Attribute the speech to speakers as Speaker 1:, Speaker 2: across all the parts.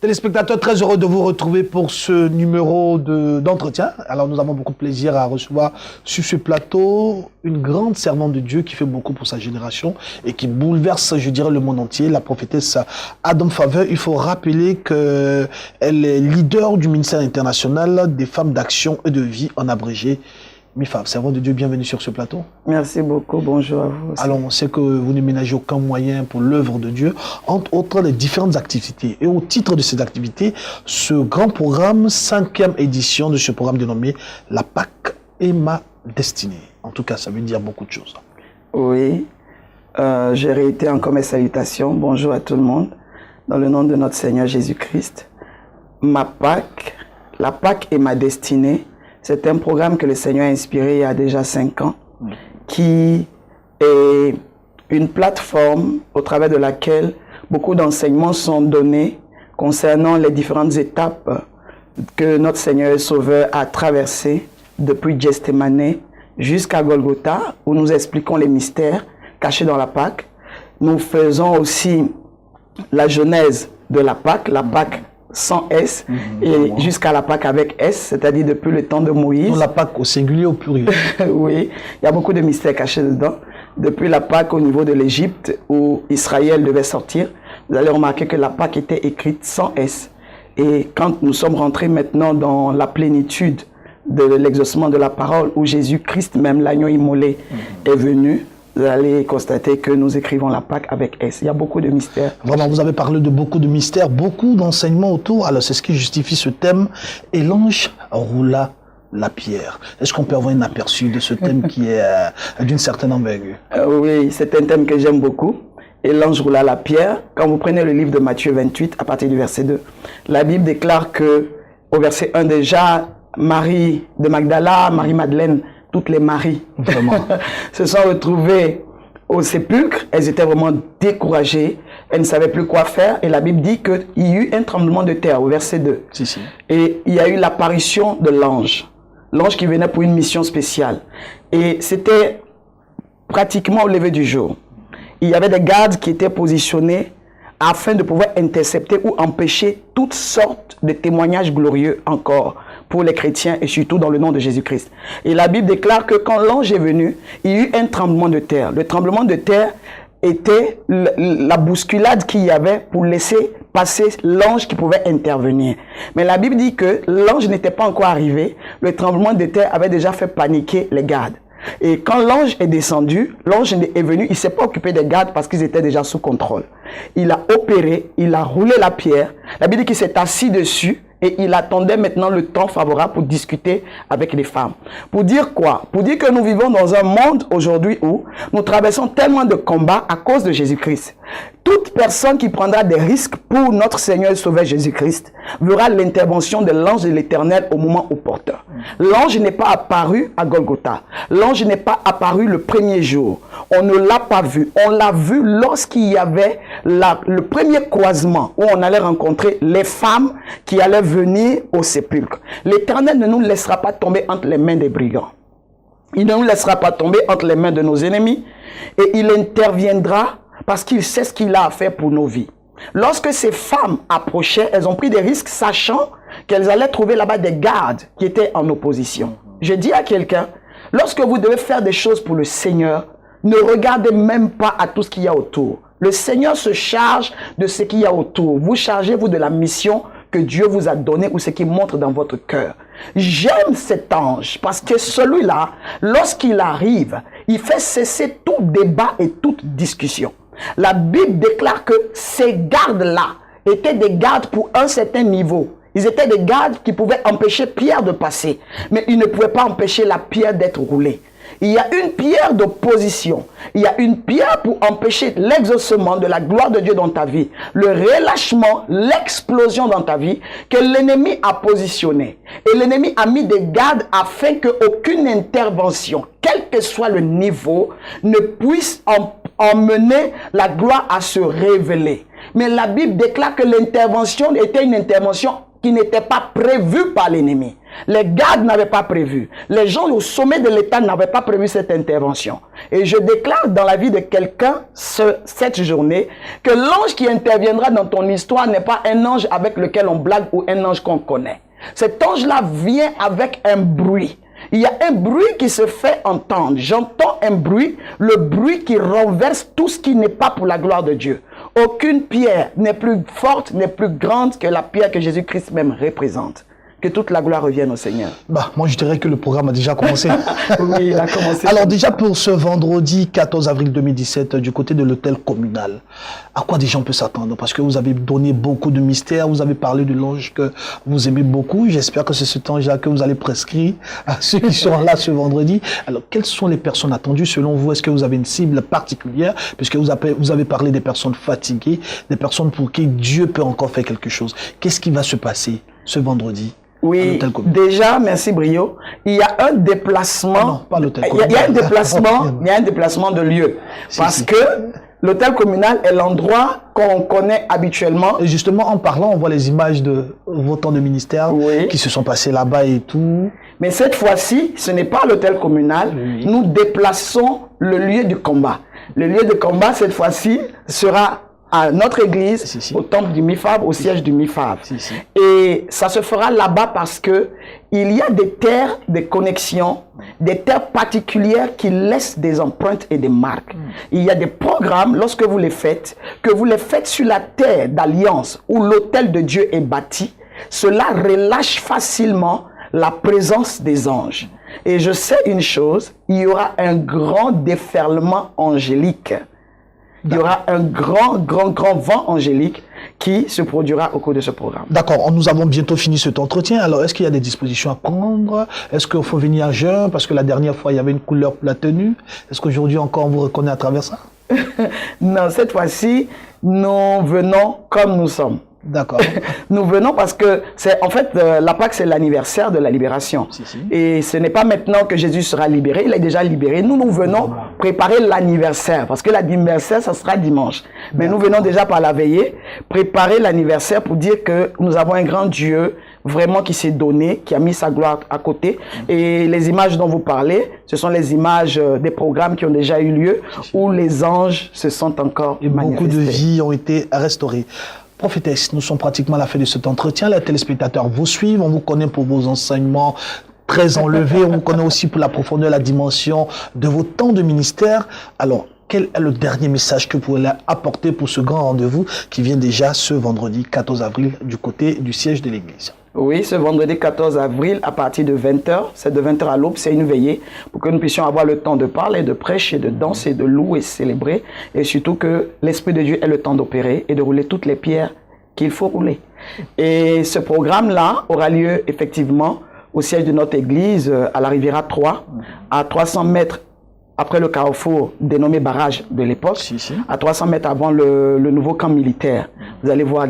Speaker 1: Téléspectateurs, très heureux de vous retrouver pour ce numéro d'entretien. Alors nous avons beaucoup de plaisir à recevoir sur ce plateau une grande servante de Dieu qui fait beaucoup pour sa génération et qui bouleverse, je dirais, le monde entier, la prophétesse Adam Faveur. Il faut rappeler qu'elle est leader du ministère international des femmes d'action et de vie, en abrégé. MIFAV, servante de Dieu, bienvenue sur ce plateau.
Speaker 2: Merci beaucoup, bonjour à vous aussi.
Speaker 1: Alors, on sait que vous ne ménagez aucun moyen pour l'œuvre de Dieu, entre autres les différentes activités. Et au titre de ces activités, ce grand programme, 5e édition de ce programme dénommé La Pâque et ma destinée. En tout cas, ça veut dire beaucoup de choses.
Speaker 2: Oui, je réitère encore mes salutations. Bonjour à tout le monde. Dans le nom de notre Seigneur Jésus-Christ, ma Pâque, la Pâque et ma destinée, c'est un programme que le Seigneur a inspiré il y a déjà 5 ans, qui est une plateforme au travers de laquelle beaucoup d'enseignements sont donnés concernant les différentes étapes que notre Seigneur et Sauveur a traversées depuis Gethsémane jusqu'à Golgotha, où nous expliquons les mystères cachés dans la Pâque. Nous faisons aussi la genèse de la Pâque sans S, et jusqu'à la Pâque avec S, c'est-à-dire depuis le temps de Moïse.
Speaker 1: La Pâque au singulier, au pluriel.
Speaker 2: Oui, il y a beaucoup de mystères cachés dedans. Depuis la Pâque au niveau de l'Égypte, où Israël devait sortir, vous allez remarquer que la Pâque était écrite sans S. Et quand nous sommes rentrés maintenant dans la plénitude de l'exaucement de la parole, où Jésus-Christ, même l'agneau immolé, est venu, vous allez constater que nous écrivons la Pâque avec S. Il y a beaucoup de mystères.
Speaker 1: Vraiment, vous avez parlé de beaucoup de mystères, beaucoup d'enseignements autour. Alors, c'est ce qui justifie ce thème. Et l'ange roula la pierre. Est-ce qu'on peut avoir un aperçu de ce thème qui est d'une certaine envergure?
Speaker 2: Oui, c'est un thème que j'aime beaucoup. Et l'ange roula la pierre. Quand vous prenez le livre de Matthieu 28, à partir du verset 2, la Bible déclare que, au verset 1 déjà, Marie de Magdala, Marie-Madeleine, toutes les Maries se sont retrouvées au sépulcre. Elles étaient vraiment découragées. Elles ne savaient plus quoi faire. Et la Bible dit qu'il y a eu un tremblement de terre au verset 2.
Speaker 1: Si.
Speaker 2: Et il y a eu l'apparition de l'ange. L'ange qui venait pour une mission spéciale. Et c'était pratiquement au lever du jour. Il y avait des gardes qui étaient positionnés afin de pouvoir intercepter ou empêcher toutes sortes de témoignages glorieux encore pour les chrétiens et surtout dans le nom de Jésus-Christ. Et la Bible déclare que quand l'ange est venu, il y a eu un tremblement de terre. Le tremblement de terre était la bousculade qu'il y avait pour laisser passer l'ange qui pouvait intervenir. Mais la Bible dit que l'ange n'était pas encore arrivé. Le tremblement de terre avait déjà fait paniquer les gardes. Et quand l'ange est descendu, l'ange est venu, il ne s'est pas occupé des gardes parce qu'ils étaient déjà sous contrôle. Il a opéré, il a roulé la pierre. La Bible dit qu'il s'est assis dessus et il attendait maintenant le temps favorable pour discuter avec les femmes. Pour dire quoi? Pour dire que nous vivons dans un monde aujourd'hui où nous traversons tellement de combats à cause de Jésus-Christ. Toute personne qui prendra des risques pour notre Seigneur et Sauveur Jésus-Christ verra l'intervention de l'ange de l'Éternel au moment opportun. L'ange n'est pas apparu à Golgotha. L'ange n'est pas apparu le premier jour. On ne l'a pas vu. On l'a vu lorsqu'il y avait le premier croisement où on allait rencontrer les femmes qui allaient venir au sépulcre. L'Éternel ne nous laissera pas tomber entre les mains des brigands. Il ne nous laissera pas tomber entre les mains de nos ennemis et il interviendra parce qu'il sait ce qu'il a à faire pour nos vies. Lorsque ces femmes approchaient, elles ont pris des risques sachant qu'elles allaient trouver là-bas des gardes qui étaient en opposition. Je dis à quelqu'un, lorsque vous devez faire des choses pour le Seigneur, ne regardez même pas à tout ce qu'il y a autour. Le Seigneur se charge de ce qu'il y a autour. Vous chargez-vous de la mission que Dieu vous a donnée ou ce qu'il montre dans votre cœur. J'aime cet ange parce que celui-là, lorsqu'il arrive, il fait cesser tout débat et toute discussion. La Bible déclare que ces gardes-là étaient des gardes pour un certain niveau. Ils étaient des gardes qui pouvaient empêcher Pierre de passer, mais ils ne pouvaient pas empêcher la pierre d'être roulée. Il y a une pierre d'opposition. Il y a une pierre pour empêcher l'exaucement de la gloire de Dieu dans ta vie. Le relâchement, l'explosion dans ta vie que l'ennemi a positionné. Et l'ennemi a mis des gardes afin qu'aucune intervention, quel que soit le niveau, ne puisse emmener la gloire à se révéler. Mais la Bible déclare que l'intervention était une intervention qui n'était pas prévue par l'ennemi. Les gardes n'avaient pas prévu. Les gens au sommet de l'État n'avaient pas prévu cette intervention. Et je déclare dans la vie de quelqu'un cette journée que l'ange qui interviendra dans ton histoire n'est pas un ange avec lequel on blague ou un ange qu'on connaît. Cet ange-là vient avec un bruit. Il y a un bruit qui se fait entendre. J'entends un bruit, le bruit qui renverse tout ce qui n'est pas pour la gloire de Dieu. Aucune pierre n'est plus forte, n'est plus grande que la pierre que Jésus-Christ même représente. Que toute la gloire revienne au Seigneur.
Speaker 1: Bah, moi, je dirais que le programme a déjà commencé.
Speaker 2: Oui, il a commencé.
Speaker 1: Alors déjà, pour ce vendredi 14 avril 2017, du côté de l'hôtel communal, à quoi déjà on peut s'attendre? Parce que vous avez donné beaucoup de mystères, vous avez parlé de l'ange que vous aimez beaucoup. J'espère que c'est cet ange-là que vous allez prescrire à ceux qui seront là ce vendredi. Alors, quelles sont les personnes attendues selon vous? Est-ce que vous avez une cible particulière? Puisque vous avez parlé des personnes fatiguées, des personnes pour qui Dieu peut encore faire quelque chose. Qu'est-ce qui va se passer ce vendredi?
Speaker 2: Oui, déjà, merci Brio. Il y a un déplacement.
Speaker 1: Non, pas l'hôtel
Speaker 2: communal. Il y a un déplacement de lieu. Parce que l'hôtel communal est l'endroit qu'on connaît habituellement.
Speaker 1: Et justement, en parlant, on voit les images de vos temps de ministère qui se sont passés là-bas et tout.
Speaker 2: Mais cette fois-ci, ce n'est pas l'hôtel communal. Oui. Nous déplaçons le lieu du combat. Le lieu de combat, cette fois-ci, sera à notre église, au temple du MIFAB, au siège du MIFAB. Et ça se fera là-bas parce que il y a des terres de connexion, des terres particulières qui laissent des empreintes et des marques. Il y a des programmes, lorsque vous les faites, que vous les faites sur la terre d'alliance où l'autel de Dieu est bâti, cela relâche facilement la présence des anges. Et je sais une chose, il y aura un grand déferlement angélique. Il y aura un grand vent angélique qui se produira au cours de ce programme.
Speaker 1: D'accord, nous avons bientôt fini cet entretien. Alors, est-ce qu'il y a des dispositions à prendre? Est-ce qu'il faut venir à jeun? Parce que la dernière fois, il y avait une couleur pour la tenue. Est-ce qu'aujourd'hui encore, on vous reconnaît à travers ça?
Speaker 2: Non, cette fois-ci, nous venons comme nous sommes.
Speaker 1: D'accord.
Speaker 2: Nous venons parce que c'est en fait la Pâque, c'est l'anniversaire de la libération. Et ce n'est pas maintenant que Jésus sera libéré, il est déjà libéré. Nous venons préparer l'anniversaire parce que l'anniversaire, ça sera dimanche. Mais nous venons déjà par la veillée préparer l'anniversaire pour dire que nous avons un grand Dieu vraiment qui s'est donné, qui a mis sa gloire à côté. Et les images dont vous parlez, ce sont les images des programmes qui ont déjà eu lieu où les anges se sont encore manifestés.
Speaker 1: Beaucoup de vies ont été restaurées. Prophétesse, nous sommes pratiquement à la fin de cet entretien. Les téléspectateurs vous suivent, on vous connaît pour vos enseignements très enlevés, on vous connaît aussi pour la profondeur, la dimension de vos temps de ministère. Alors, quel est le dernier message que vous pouvez apporter pour ce grand rendez-vous qui vient déjà ce vendredi 14 avril du côté du siège de l'Église?
Speaker 2: Oui, ce vendredi 14 avril, à partir de 20h, c'est de 20h à l'aube, c'est une veillée pour que nous puissions avoir le temps de parler, de prêcher, de danser, de louer, célébrer, et surtout que l'Esprit de Dieu ait le temps d'opérer et de rouler toutes les pierres qu'il faut rouler. Et ce programme-là aura lieu effectivement au siège de notre église, à la Riviera 3, à 300 mètres après le carrefour dénommé barrage de l'époque, à 300 mètres avant le nouveau camp militaire. Vous allez voir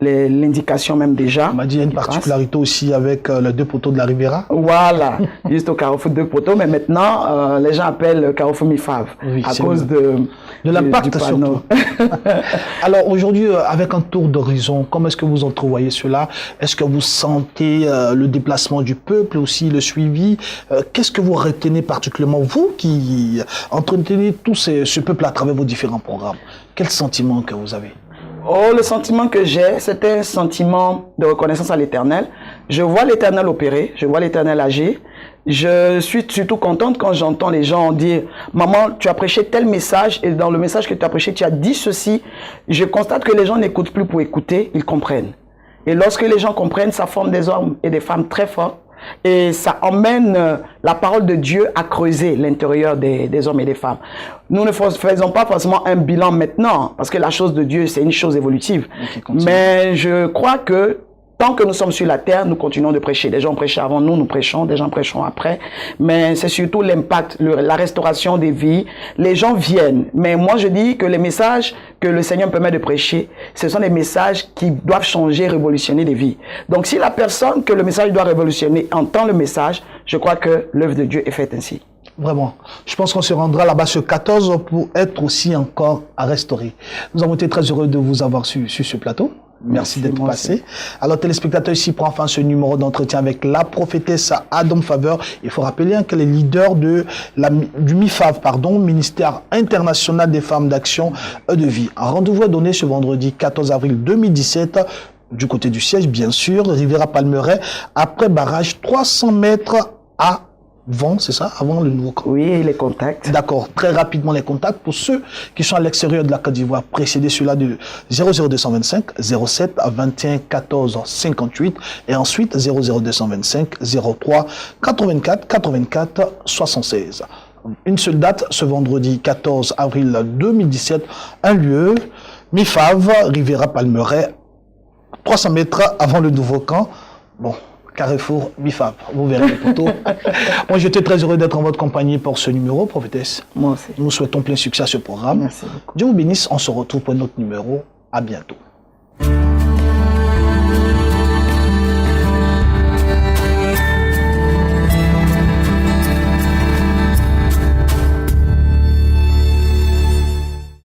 Speaker 2: l'indication même déjà.
Speaker 1: On m'a dit il y a une particularité aussi avec les deux poteaux de la Riviera.
Speaker 2: Voilà, juste au carrefour deux poteaux, mais maintenant les gens appellent carrefour MIFAV à cause de
Speaker 1: l'impact surtout. Alors aujourd'hui, avec un tour d'horizon, comment est-ce que vous entrevoyez cela? Est-ce que vous sentez le déplacement du peuple aussi, le suivi? Qu'est-ce que vous retenez particulièrement, vous qui entretenez tout ce peuple à travers vos différents programmes? Quel sentiment que vous avez?
Speaker 2: Oh, le sentiment que j'ai, c'est un sentiment de reconnaissance à l'Éternel. Je vois l'Éternel opérer, je vois l'Éternel agir. Je suis surtout contente quand j'entends les gens dire « Maman, tu as prêché tel message et dans le message que tu as prêché, tu as dit ceci. » Je constate que les gens n'écoutent plus pour écouter, ils comprennent. Et lorsque les gens comprennent, ça forme des hommes et des femmes très forts. Et ça emmène la parole de Dieu à creuser l'intérieur des hommes et des femmes. Nous ne faisons pas forcément un bilan maintenant, parce que la chose de Dieu, c'est une chose évolutive. Mais je crois que tant que nous sommes sur la terre, nous continuons de prêcher. Des gens prêchaient avant nous, nous prêchons, des gens prêcheront après. Mais c'est surtout l'impact, la restauration des vies. Les gens viennent. Mais moi, je dis que les messages que le Seigneur me permet de prêcher, ce sont des messages qui doivent changer, révolutionner des vies. Donc, si la personne que le message doit révolutionner entend le message, je crois que l'œuvre de Dieu est faite ainsi.
Speaker 1: Vraiment. Je pense qu'on se rendra là-bas ce 14 pour être aussi encore à restaurer. Nous avons été très heureux de vous avoir sur ce plateau. Merci d'être
Speaker 2: moi
Speaker 1: passé.
Speaker 2: aussi.
Speaker 1: Alors, téléspectateurs, ici prend enfin ce numéro d'entretien avec la prophétesse Adam Faveur. Il faut rappeler qu'elle est leader du MIFAV, Ministère International des Femmes d'Action et de Vie. Un rendez-vous est donné ce vendredi 14 avril 2017 du côté du siège, bien sûr, Riviera Palmeraie, après barrage 300 mètres avant, c'est ça, avant le nouveau camp.
Speaker 2: Oui, et les contacts.
Speaker 1: D'accord, très rapidement les contacts pour ceux qui sont à l'extérieur de la Côte d'Ivoire, précédez cela de 00225 07 21 14 58 et ensuite 00225 03 84 84 76. Une seule date, ce vendredi 14 avril 2017, un lieu, MIFAV, Riviera Palmeraie, 300 mètres avant le nouveau camp. Bon, Carrefour MIFAV, vous verrez les photos. Moi, j'étais très heureux d'être en votre compagnie pour ce numéro, prophétesse.
Speaker 2: Moi aussi.
Speaker 1: Nous souhaitons plein succès à ce programme.
Speaker 2: Merci beaucoup.
Speaker 1: Dieu vous bénisse, on se retrouve pour un autre numéro. À bientôt.